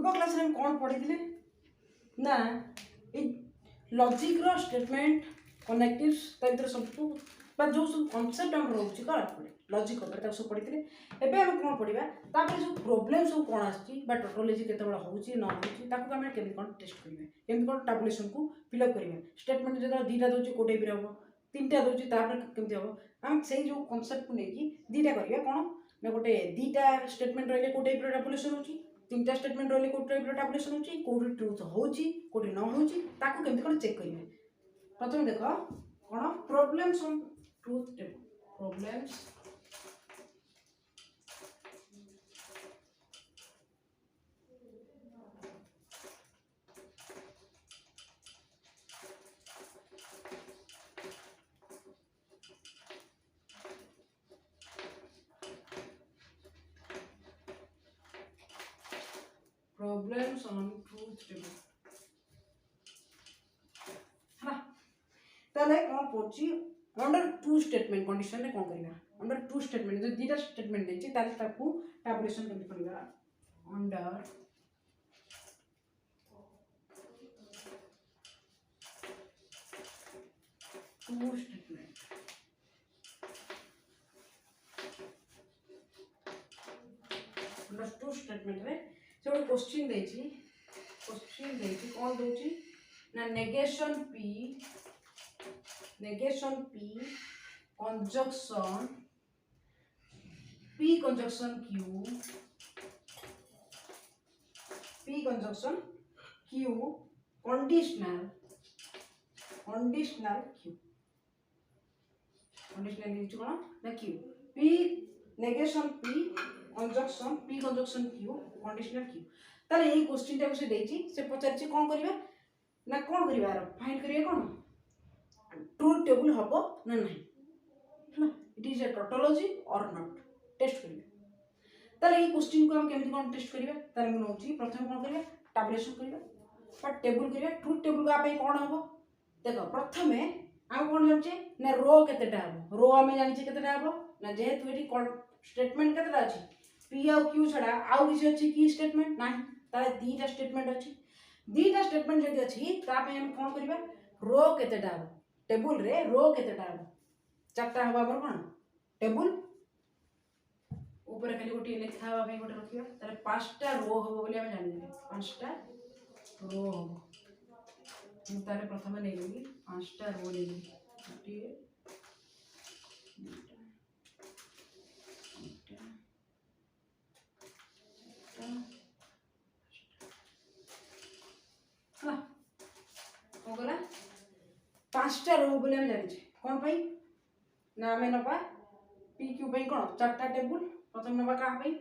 पूर्व क्लास में कौन पढ़ी ना लॉजिक रो स्टेटमेंट कनेक्टिव्स भितर सब जो सब कॉन्सेप्ट आम रोचे कौन लॉजिक सब पढ़ी एवं आम कौन पढ़ा जो प्रोब्लेम सब कौन आटोलोजी के आम केमी कौन टेस्ट करेंगे केमी कौन टाबुलेसन को फिलअप करेंगे स्टेटमेंट जो दीटा दूसरी कौ टाइप हम तीन दूसरी केमी हम आम से जो कनसेप्ट को लेकिन दीटा करा कौन ना गोटे दीटा स्टेटमेंट रही कौ टाइप टाबुलेसन हो तीन स्टेटमेंट रही कौ टाइप टाबुलेसन हो कौटी ट्रुथ होची कौटी न होची ताकू केमती कौन चेक करेंगे प्रथम देख कौन problems on truth table problems problems on truth table है ताले कौन पड़ची अंडर टू स्टेटमेंट कंडीशन रे कौन करिया अंडर टू स्टेटमेंट जो दीटा स्टेटमेंट देछि ताले ताकू टैबुलेशन केमि करिया under two statement under two statement रे जो क्वेश्चन देछि कौन दोछि ना negation p conjunction q conditional q कौन ना q p negation p conjunction q conditional q ताले यही क्वेश्चन टाइप से देछि से पचारछि कोन करबा ना कोन करबा फाइंड करिया कोन ट्रुथ टेबल हबो ना नहीं है इट इज अ टोटोलॉजी और नॉट टेस्ट करिया ताले यही क्वेश्चन को हम केमति कोन टेस्ट करिया ताले हम नोछि प्रथम कोन करिया टैबुलेशन करिया पर टेबल करिया ट्रुथ टेबल का पे कोन हबो देखो प्रथमे हम कोन जानछे ना रो केतेटा हबो रो हमें जानछे केतेटा हबो ना जेहेतु एठी स्टेटमेंट केतेटा अछि p और q छडा आउ किसी अछि की स्टेटमेंट नाही ताले दीटा स्टेटमेंट जदि अछि ता पे हम कोन करबा रो केतेटा हबो टेबल रे रो केतेटा हबो चारटा हबो हमर कोन टेबल ऊपर खाली गोटे लिखा हबा पे गोटे रखिबा ताले पांचटा रो हबो बोली हम जानि पांचटा रो हबो हम ताले प्रथम नै लेबी पांचटा रो लेबी गोटे पांचटा रो बोले हम जानि कौन पाई ना हमें नबा पी क्यू पाई कौन चारटा टेबल प्रथम नबा का पाई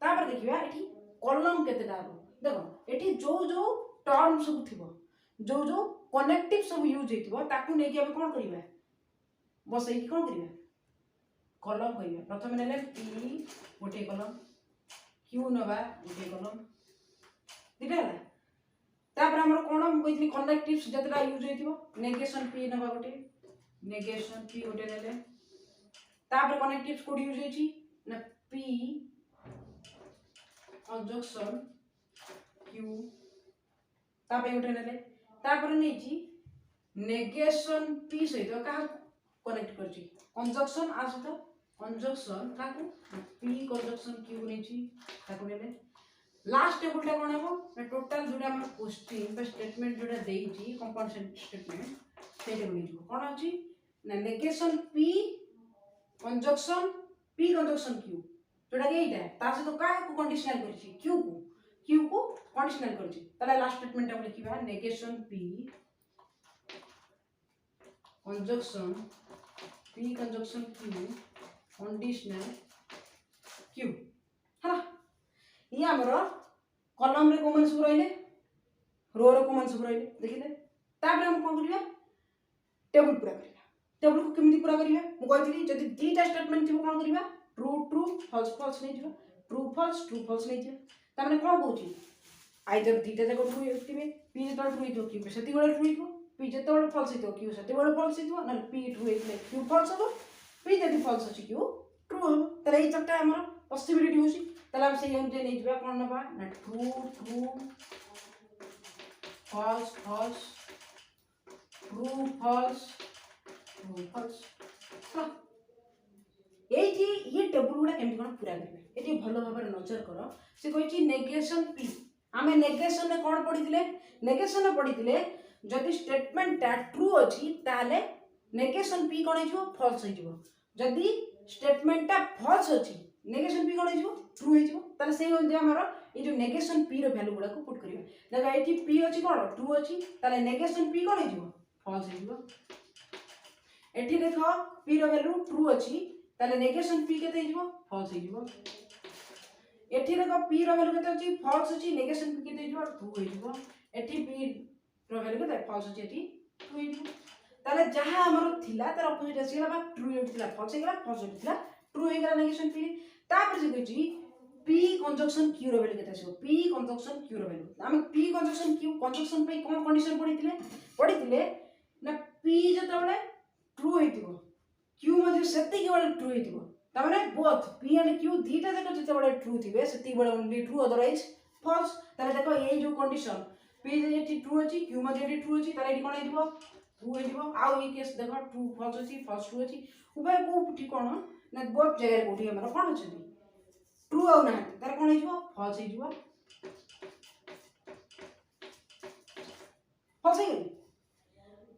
तापर देखिबा एठी कॉलम केतेटा हबो देखो एठी जो जो टर्म सब थिबो जो कनेक्टिव सब यूज हेतिबो ताकू नै कि हम कोन करिबा बसै कि कोन करिबा कॉलम करिबा प्रथम नेले पी गोटे कॉलम क्यू नबा गोटे कॉलम दिला तापर हमर कोन हम कहितली कनेक्टिव्स जतरा यूज हेतिबो नेगेशन p नबा गोटे नेगेशन p गोटे नेले तापर कनेक्टिव्स कोड यूज हेछि ना p कंजक्शन q तापर गोटे नेले तापर नेछि नेगेशन p सहित का कनेक्ट करछि कंजक्शन आ सहित कंजक्शन काकू p कंजक्शन q नेछि ताकू नेले लास्ट टेबल टा कोन हबो ना टोटल जोडा हम क्वेश्चन बा स्टेटमेंट जोडा देइछि कंपाउंड स्टेटमेंट से टेबल हिजो कोन अछि ना नेगेशन p कंजक्शन q जोडा के इटा ता से तो का को कंडीशनल करछि q को कंडीशनल करछि तले लास्ट स्टेटमेंट हम लिखिबा negation p conjunction q conditional q हा ये हमरो कॉलम रे कोमन सब रहिले रो रे कोमन सब रहिले देखिले तापर हम कोन करिया टेबल पूरा करिया टेबल को केमि पूरा करिया मु कहथिली जदि दीटा स्टेटमेंट थिबो कोन करिया ट्रू फॉल्स फॉल्स नै जिवो ट्रू फॉल्स नै जिवो ता माने कोन कहूची आइदर दीटा जको ट्रू थिबे p जतो ट्रू हितो q सेति गोळे ट्रू हितो p जतो फॉल्स हितो q सेति गोळे फॉल्स हितो न p ट्रू हितले q फॉल्स हो p जदि फॉल्स अछि q ट्रू हो तले ई चक्टा हमर पॉसिबिलिटी होसी ताले हम से अनुसार नहीं जबा कोन नबा ना true true false false true false true false एठी ये टेबल गुडा केमति कोन पूरा करबे एठी भलो भाबरे नजर करो से कहछि नेगेशन पी आमे नेगेशन ने कोन पढिथिले नेगेशन ने पढिथिले जदि स्टेटमेंट टा ट्रू अछि ताले नेगेशन पी कोन हिजो फॉल्स हिजो जदि स्टेटमेंट टा फॉल्स अछि नेगेशन पी कोन हिजो ट्रू हिजो ताले सेही होय जे हमर ए जो नेगेशन पी रो वैल्यू गुडा को पुट करिवे देखो एठी पी अछि कोन ट्रू अछि ताले नेगेशन पी कोन हिजो फॉल्स हिजो एठी देखो पी रो वैल्यू ट्रू अछि ताले नेगेशन पी केते हिजो फॉल्स हिजो एठी देखो पी रो वैल्यू केते अछि फॉल्स अछि नेगेशन पी केते हिजो ट्रू हिजो एठी पी रो वैल्यू केते फॉल्स अछि एठी ट्रू हिजो ताले जहां हमर थिला तार अपोजिट आसीला बा ट्रू हिजो फॉल्स हिगला फॉल्स हिजला ट्रू हिगला नेगेशन पी तापर जे कहछि पी कंजक्शन क्यू रो वैल्यू केते आसीबो पी कंजक्शन क्यू रो वैल्यू हम पी कंजक्शन क्यू कंजक्शन पे कोन कंडीशन पढिथिले ना पी जतबळे ट्रू हिथिबो क्यू मध्ये सेति के बळे ट्रू हिथिबो तामाने बोथ पी एंड क्यू दीटा जक जते बळे ट्रू थिबे सेति बळे ओनली ट्रू अदरवाइज फॉल्स ताले देखो ए जो कंडीशन पी जे एठी ट्रू अछि क्यू मध्ये एठी ट्रू अछि ताले एठी कोन हिथिबो ट्रू हिथिबो आउ ए केस देखो ट्रू फॉल्स अछि फॉल्स ट्रू अछि उभय को ठिकाना ना बोथ जगह कोठी हमर कोन अछि ट्रू आउ ना तार कोन हिथिबो फॉल्स हिथिबो फॉल्स हिथिबो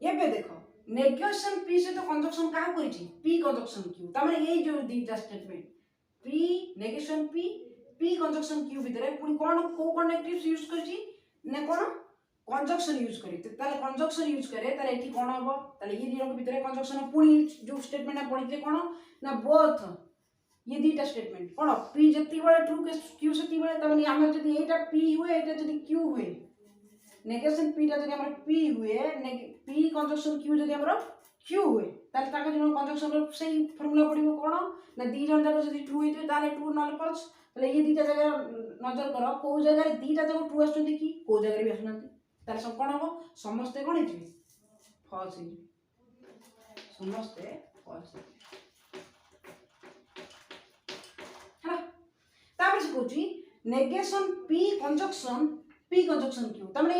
एबे देखो नेगेशन पी से तो कंजक्शन का करिछि पी कंजक्शन क्यू त माने ए जो दीटा statement P negation P P conjunction Q भीतर पुनी कोन को कनेक्टिव्स यूज करिछि ने कोन कंजक्शन यूज करी ताले कंजक्शन यूज करे ताले एठी कोन हबो ताले ये दिनो भीतर कंजक्शन पुनी जो स्टेटमेंट ना पढिले कोन ना बोथ ये दीटा स्टेटमेंट कोन पी जति बळे ट्रू के क्यू सति बळे त माने हमर जदी एटा पी हुए एटा जदी क्यू हुए नेगेशन पी टा जदी हमर पी हुए पी कंजक्शन क्यू जदी हमर क्यू हुए ताले ताका जनो कंजक्शन रो सही फार्मूला पडिबो कोन ना दी जन जाक जदी ट्रू हिते ताले ट्रू नल फॉल्स ताले ये दीटा जगह नजर करो को जगह रे दीटा जक ट्रू आछंती की को जगह रे भी आछंती ताले सब कोन हो समस्त कोन हिते फॉल्स हिते समस्त फॉल्स हा तापर से Kochi negation P conjunction Q तमने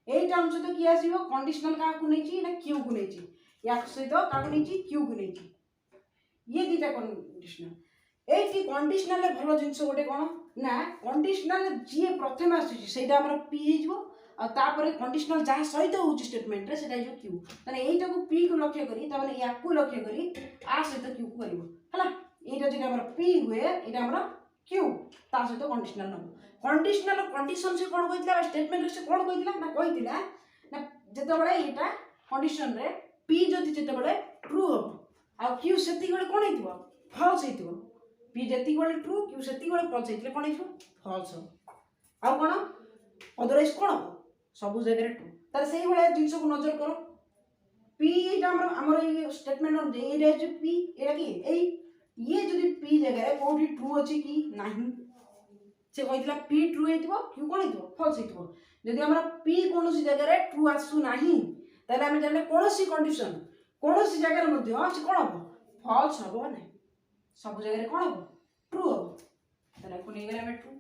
ए टर्म से तो की आसीबो कंडीशनल का को नैची ना क्यू को नैची या से तो का को नैची क्यू को नैची ये दीटा कंडीशनल एटी कंडीशनल भलो जिंस गोटे कोन ना कंडीशनल जे प्रथम आसी सेटा हमर पी हिजबो आ तापर कंडीशनल जहा सहित होची स्टेटमेंट रे सेटा जो क्यू तने एटा को पी को लक्ष्य करी तमने या को लक्ष्य करी आ सहित क्यू को करबो हला एटा जे हमर पी हुए एटा हमर क्यू ता सहित कंडीशनल नबो कंडीशनल कंडीशन से कोन कहितला स्टेटमेंट से कोन कहितला ना कहितला ना जते बळे एटा कंडीशन रे पी जति जते बळे ट्रू हो आ क्यू सेति बळे कोन हितबो फॉल्स हितबो पी जति बळे ट्रू क्यू सेति बळे फॉल्स हितले कोन हितबो फॉल्स हो आ कोन अदरवाइज कोन हो सब जगह रे ट्रू तार सेही बळे जिंस को नजर करो पी एटा हमर ये statement on they Etah J P एटा की ए ये जदी पी जगह रे कोठी ट्रू अछि की नाही से कहितला पी ट्रू हेतिबो क्यू कोन हेतिबो फॉल्स हेतिबो जदी हमरा पी कोनोसी जगह रे ट्रू आसु नाही ताले हम जाने कोनोसी कंडीशन कोनोसी जगह रे मध्ये से कोन हो फॉल्स हबो नै सब जगह रे कोन हो ट्रू हो ताले को नै गेले हम ट्रू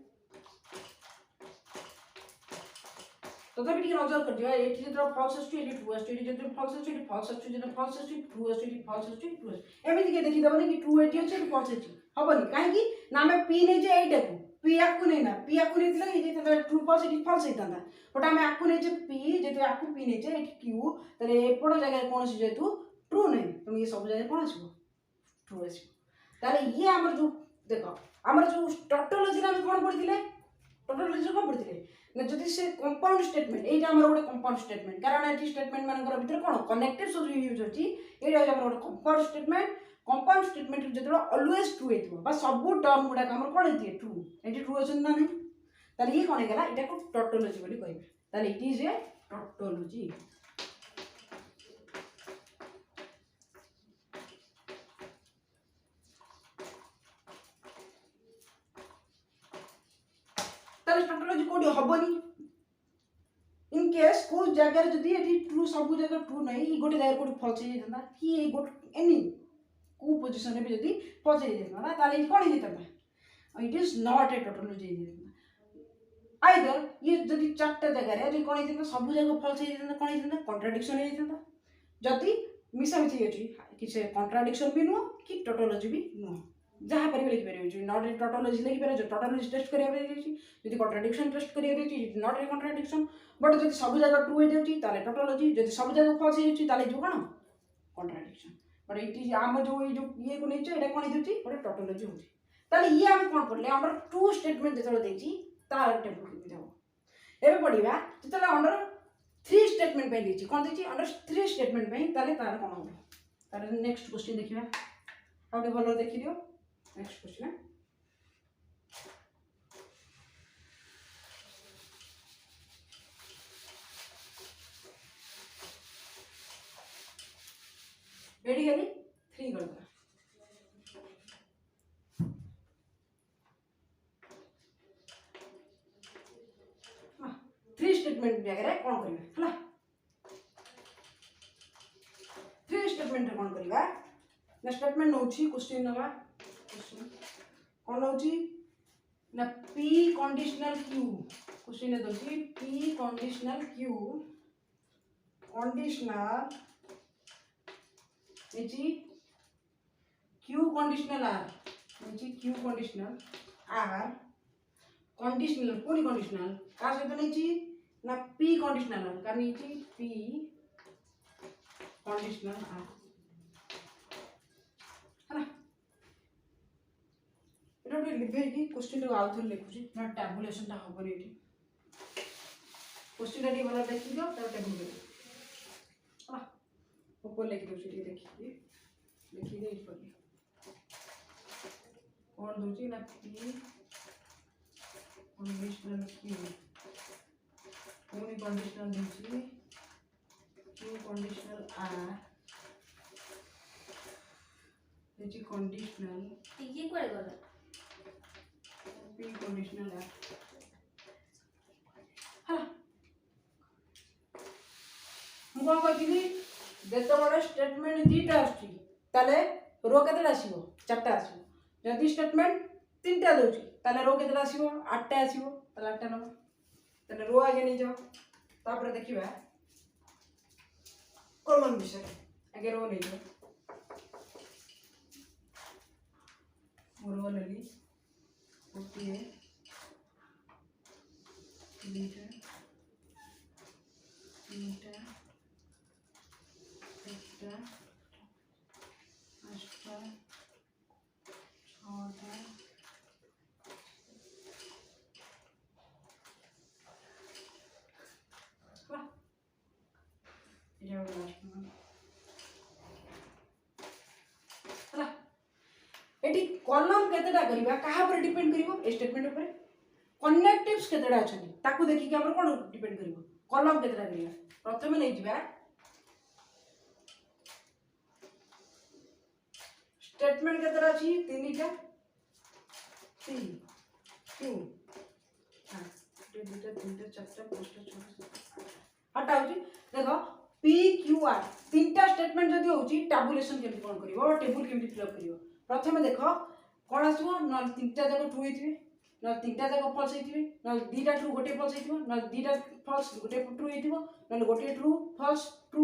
तो तबे ठीक नजर कर दियो एठी जदि फॉल्स आसु एठी ट्रू आसु एठी जदि फॉल्स आसु एठी फॉल्स आसु जदि फॉल्स आसु ट्रू आसु एठी फॉल्स आसु ट्रू आसु एमिति के देखि दबनी कि ट्रू एठी अछि एठी फॉल्स अछि हबनी काहे कि ना हम पी नै जे एटा को पी आकु नै ना पी आकु नै दिला ये जे ट्रू फॉल्स एठी फॉल्स हितांदा बट हम आकु नै जे पी जेतु आकु पी नै जे एठी क्यू तरे एपड जगह कोन से जेतु ट्रू नै तुम ये सब जगह कोन आसीबो ट्रू आसीबो ताले ये हमर जो देखो हमर जो टोटोलॉजी हम कोन पढिथिले टोटोलॉजी कोन पढिथिले ना जदि से कंपाउंड स्टेटमेंट एटा हमर गोटे कंपाउंड स्टेटमेंट कारण एटी स्टेटमेंट मानकर भीतर कोन कनेक्टिव सब यूज होची एटा हमर गोटे कंपाउंड स्टेटमेंट जदि ऑलवेज ट्रू हेतिबो बा सब टर्म गुडा हमर कोन हेति ट्रू एटी ट्रू अछन ना नै ताले ये कोन गेला एटा को टोटोलॉजी बोली कहबे ताले इट इज ए टोटोलॉजी ताले टोटोलॉजी कोडी हबनी इन केस को जगह जदी एटी ट्रू सब जगह ट्रू नै ई गोटे जगह कोडी फॉल्स हे जंदा कि ए गोट एनी को पोजीशन रे भी जदी फॉल्स हे जंदा ताले कोन हे जंदा it is not a tautology either ये जदि चारटा जगह रे कोन हेतन सब जगह फॉल्स हेतन कोन हेतन कॉन्ट्राडिक्शन हेतन जदि मिसामिसी अछि किसे कॉन्ट्राडिक्शन भी नुह कि टोटोलॉजी भी नुह जहाँ पर भी लिखि परिबे नॉट ए टोटोलॉजी लिखि परिबे टोटोलॉजी टेस्ट करिया अछि जदि कॉन्ट्राडिक्शन टेस्ट करिया अछि नॉट ए कॉन्ट्राडिक्शन बट जदि सब जगह ट्रू हे जाउछि ताले टोटोलॉजी जदि सब जगह फॉल्स हे जाउछि ताले जो कोन कॉन्ट्राडिक्शन बट इट इज आम जो ये को nature Etah cone hey जाउछि but tautology होछि ताले ये हम कोन पढले अंडर ट्रू स्टेटमेंट जेतले देछि तार टेबल केमि जाओ एबे पढिबा जेतले अंडर 3 स्टेटमेंट पे देछि कोन देछि अंडर 3 स्टेटमेंट पे ताले तार कोन हो तार नेक्स्ट क्वेश्चन देखिबा आउटे भलो देखि दियो नेक्स्ट क्वेश्चन रेडी है 3 कर दो थ्री स्टेटमेंट जगह कौन करबे हला थ्री स्टेटमेंट कौन करबा ना स्टेटमेंट नउछि क्वेश्चन नबा क्वेश्चन कौन नउछि ना p कंडीशनल q क्वेश्चन दउछि p कंडीशनल q कंडीशनल एची q कंडीशनल r एची q कंडीशनल r कंडीशनल कोनी कंडीशनल का सहित नेची ना p कंडीशनल का नेची p कंडीशनल r है ना एटा लिखे कि क्वेश्चन को आउथर लिखुची ना टैबुलेशन ता हो बनी एठी क्वेश्चन रेडी वाला देखि दो त टेबल कर हां ऊपर लिख दो छी देखिए लिखि दे इस पर और दूसरी ना p कंडीशनल q कोनी कंडीशनल दूसरी q conditional r Aichi conditional ये कोड गला p कंडीशनल r हां मु कोन कहथिली जेते बडे स्टेटमेंट दीटा आछि ताले रो केते आसीबो चारटा आसीबो जदि स्टेटमेंट तीनटा दोछि ताले रो केते आसीबो आठटा आसीबो ताले आठटा नो ताले रो आगे नै जाओ तापर देखिबा कॉलम विषय आगे रो नै जाओ रो लेली okay litre litre extra extra छोटा वाह ये वाला हला एटी कॉलम केतेटा करिबा कहा पर डिपेंड करिवो ए स्टेटमेंट ऊपर कनेक्टिव्स केतेटा अछनी ताकू देखि कि हमर कोन डिपेंड करिवो कॉलम केतेटा करिया प्रथमे नै जिबा स्टेटमेंट केतेटा अछि तीनटा 3 2 हां ये दुटा तीनटा चारटा पांचटा छटा हटा होची देखो p q r तीनटा स्टेटमेंट जदी होची टैबुलेशन केमि कोन करिवो टेबल केमि फिल अप करिवो प्रथमे देखो कोन आसीबो न तीनटा जगह ट्रू हेतिबे न तीनटा जगह फॉल्स हेतिबे न दीटा ट्रू गोटे फॉल्स हेतिबो न दीटा फॉल्स गोटे ट्रू हेतिबो न गोटे ट्रू फॉल्स ट्रू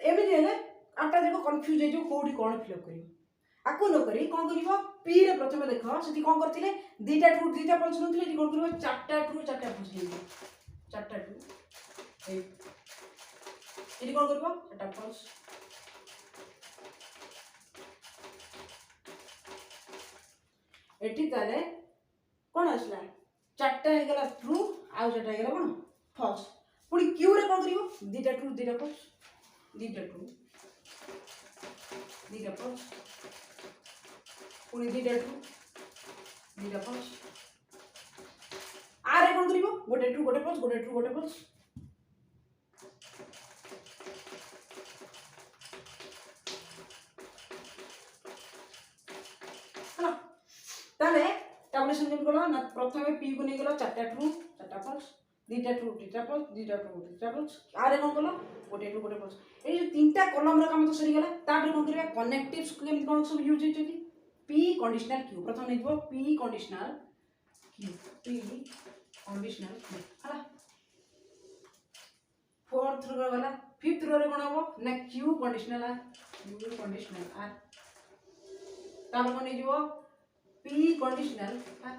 एमि हेले आठटा जगह कंफ्यूज हे जो कोडी कोन फिल अप करिवो आकु न करी कोन करिवो p रे प्रथमे देखो सेति कोन करथिले दीटा ट्रू दीटा फॉल्स नथिले एति कोन करिवो चारटा ट्रू चारटा फॉल्स हेतिबो चारटा ट्रू एति कोन करिवो चारटा फॉल्स एठी ताले कोन आसला चारटा हे गेला ट्रू आ चारटा हे गेला कोन फॉल्स पुनी क्यू रे कोन करिवो दीटा ट्रू दीटा फॉल्स दीटा ट्रू दीटा फॉल्स पुनी दीटा ट्रू दीटा फॉल्स आ रे कोन करिवो गोटे ट्रू गोटे फॉल्स गोटे ट्रू गोटे फॉल्स ताले टैबुलेशन केमि कलो ना प्रथमे p को नै गेलो चारटा ट्रू चारटा फॉल्स दीटा ट्रू दीटा फॉल्स दीटा ट्रू दीटा फॉल्स आरे कोन कलो गोटे ट्रू गोटे फॉल्स ए जो तीनटा कॉलम रे काम तो सरी गेला तापर कोन करिया कनेक्टिव्स केमि कोन सब यूज हेचि पी कंडीशनल क्यू प्रथम नहीं P conditional Q P conditional Q है फोर्थ रो गला फिफ्थ रो रे कोन हो ना क्यू कंडीशनल आर तापर कोन नहीं पी कंडीशनल आर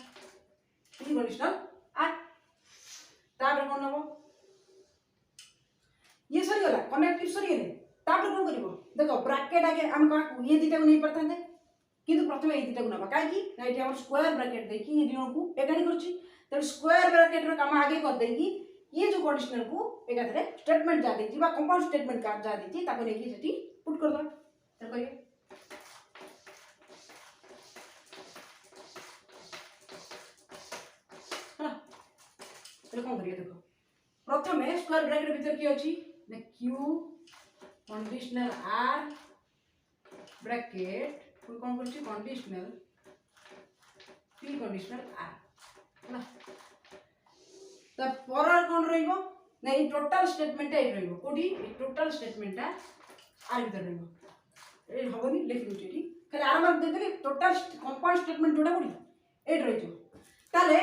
तापर कोन हो ये सरी गला कनेक्टिव सरी गले तापर कोन करिवो देखो ब्रैकेट आगे हम का ये दिटा को नहीं पड़तांते किंतु प्रथम ए दिटा को नबा काई की ना एटी हमर स्क्वायर ब्रैकेट देखि ये दिनो को एकानी करछि त स्क्वायर ब्रैकेट रो काम आगे कर देगी ये जो कंडीशनल को एकाथरे स्टेटमेंट जा देछि बा कंपाउंड स्टेटमेंट का जा देछि ताको लेके सेठी पुट कर दो त करिए हां तो कोन करिए देखो प्रथम स्क्वायर ब्रैकेट भीतर की अछि ना क्यू कंडीशनल आर ब्रैकेट कोन कोन करछि कंडीशनल पी कंडीशनल आर ना त परर कोन रहइबो ना ई टोटल स्टेटमेंट ए रहइबो कोडी ई टोटल स्टेटमेंट आर भीतर रहइबो ए हबनी लिखि दोछि एठी खाली आर मार्क दे देली टोटल कंपाउंड स्टेटमेंट जोडा कोडी ए रहिजो ताले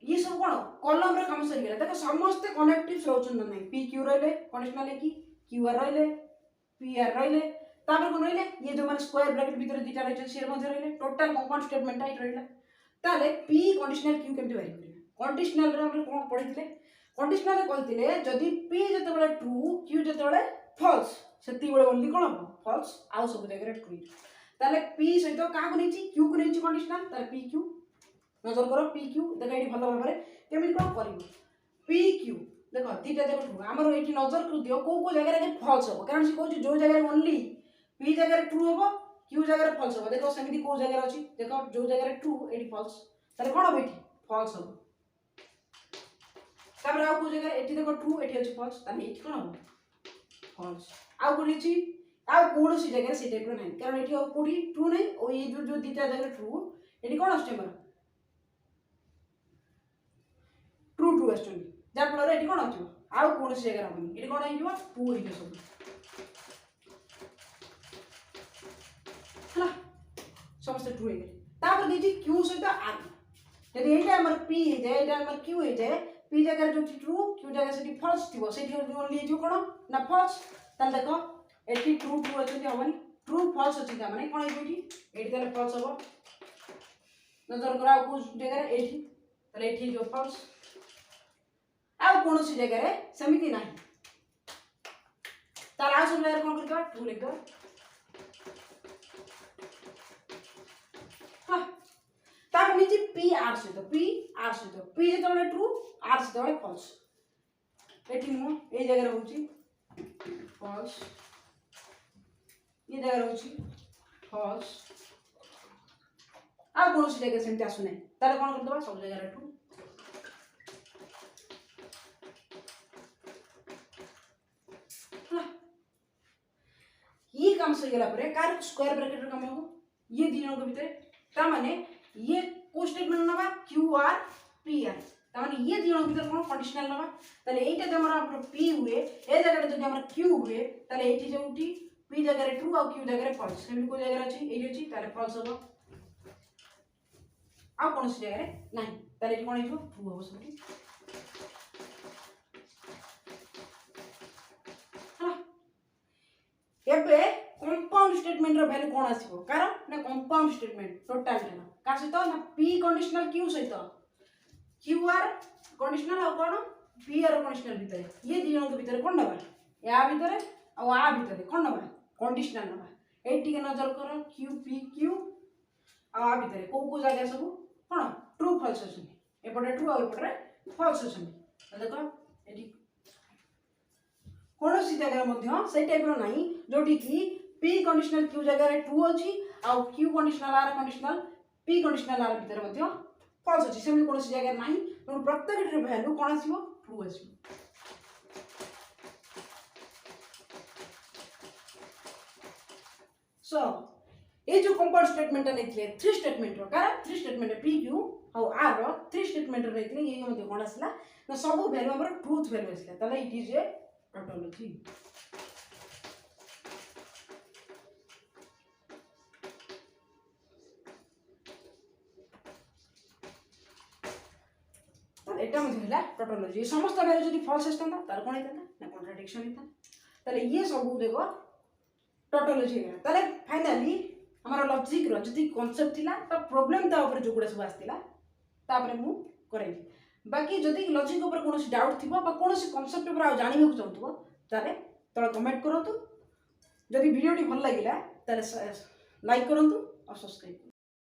ये सब कोन कॉलम रे काम सरी गेला देखो समस्त कनेक्टिव्स रहउछन ना नहीं पी क्यू रहले कंडीशनल है कि क्यू आर रहले पी आर रहले तापर कोन रहले ये जो माने स्क्वायर ब्रैकेट भीतर दिटा रहछ शेर मध्ये रहले टोटल कंपाउंड स्टेटमेंट आई रहला ताले पी कंडीशनल क्यू केमति बारी करिवे कंडीशनल रे हम कोन पढिथिले कंडीशनल रे कहिथिले जदी पी जते बेले ट्रू क्यू जते बेले फॉल्स सेति बेले ओनली कोन हो फॉल्स आउ सब जगह रे ट्रू ताले पी सहित का को नैछि क्यू को नैछि कंडीशनल ताले पी क्यू नजर करो पी क्यू देखो एठी भलो भाबरे केमिति कोन करिवो पी क्यू देखो दिटा जगह ट्रू हमर एठी नजर कर दियो को जगह रे फॉल्स हो कारण से कहू जो जगह ओनली पी जगह रे ट्रू हो क्यू जगह रे फॉल्स हो देखो सेमिति को जगह अछि देखो जो जगह रे ट्रू एठी फॉल्स ताले कोन हो एठी फॉल्स हो तापर आउ को जगह एठी देखो ट्रू एठी अछि फॉल्स ताले एठी कोन हो फॉल्स आउ कोन अछि आउ कोन सी जगह से टाइप रो नै कारण एठी कोडी ट्रू नै ओ ये जो दिटा जगह ट्रू एठी कोन अछि हमर ट्रू ट्रू अछि जा फल रे एठी कोन अछि आउ कोन सी जगह हबनी एठी कोन आइबो ट्रू हि सब हला समस्त ट्रू हे तापर देछि क्यू सहित आर यदि एटा हमर पी हे जाय एटा हमर क्यू हे जाय पी जगह जो ट्रू क्यू जगह से फॉल्स थिबो सेठी ओनली जो कोन ना फॉल्स ताल देखो एठी ट्रू ट्रू अछि हबनी ट्रू फॉल्स अछि ता माने कोन एठी एठी ताले फॉल्स हबो नजर करा को जगह एठी ताले एठी जो फॉल्स आ कोन सी जगह रे समिति नाही ताल आ सब जगह कोन करबा ट्रू लिख दो हां तार नीचे पी आर से तो पी जे तोले ट्रू आर से तोले फॉल्स एठी मु ए जगह रहउची फॉल्स ये जगह रहउची फॉल्स आ कोन सी जगह सेमति आसु नै ताले कोन कर दबा सब जगह रे ट्रू ये काम सही गला परे कार स्क्वायर ब्रैकेट रे काम हो ये दिनों के भीतर ता माने ये को स्टेटमेंट नबा क्यू आर पी आर ता माने ये दिनों के भीतर कोन कंडीशनल नबा ताले एटा जे हमरा पी हुए ए जगह रे जे हमरा क्यू हुए ताले एठी जे उठी पी जगह रे ट्रू और क्यू जगह रे फॉल्स सेम को जगह रे अछि एठी अछि ताले फॉल्स हो आ कोन सी जगह रे नाही ताले एठी कोन हिजो ट्रू हो सकी एबे कंपाउंड स्टेटमेंट रो वैल्यू कोन आसीबो कारण ना कंपाउंड स्टेटमेंट टोटल देना का सहित ना पी कंडीशनल क्यू सहित क्यू आर कंडीशनल और कोन पी आर कंडीशनल भीतर ये दिनो के भीतर कोन नबा या भीतर और आ भीतर कोन नबा कंडीशनल नबा एठी के नजर करो क्यू पी क्यू आ भीतर को जगह सब कोन ट्रू फॉल्स अछि एपटे ट्रू और एपटे फॉल्स अछि देखो एठी कौन सी जगह मध्य से टाइप रो नाही जोटी की पी कंडीशनल क्यू जगह रे ट्रू अछि आ Q conditional R conditional P conditional R भीतर मध्य फॉल्स अछि सेम कौन सी जगह नाही तो प्रत्येक रे वैल्यू कोन आसीबो ट्रू आसीबो सो ए जो कंपाउंड स्टेटमेंट लेथिले थ्री स्टेटमेंट रो कारण थ्री स्टेटमेंट पी क्यू और आर रो थ्री स्टेटमेंट रो लेथिले ये मध्य कोन आसला ना सब वैल्यू हमर ट्रूथ वैल्यू आसला तले इट इज ए टोटोलॉजी एटा मध्ये होला टोटोलॉजी समस्त वैल्यू जदी फॉल्स आस्तांता तार कोन हेता ना कॉन्ट्राडिक्शन हेता ताले ये सब देखो टोटोलॉजी है ताले फाइनली हमारा लॉजिक रो जदी कांसेप्ट थिला तो प्रॉब्लम ता ऊपर जो गुडा सब आस्तिला तापर मु करेली बाकी जदी लॉजिक ऊपर कोनोसी डाउट थिबो बा कोनोसी कांसेप्ट ऊपर आ जानिबो चाहतुबो ताले तळ कमेंट करंतु जदी वीडियो टी भल लागिला ताले लाइक करंतु और सब्सक्राइब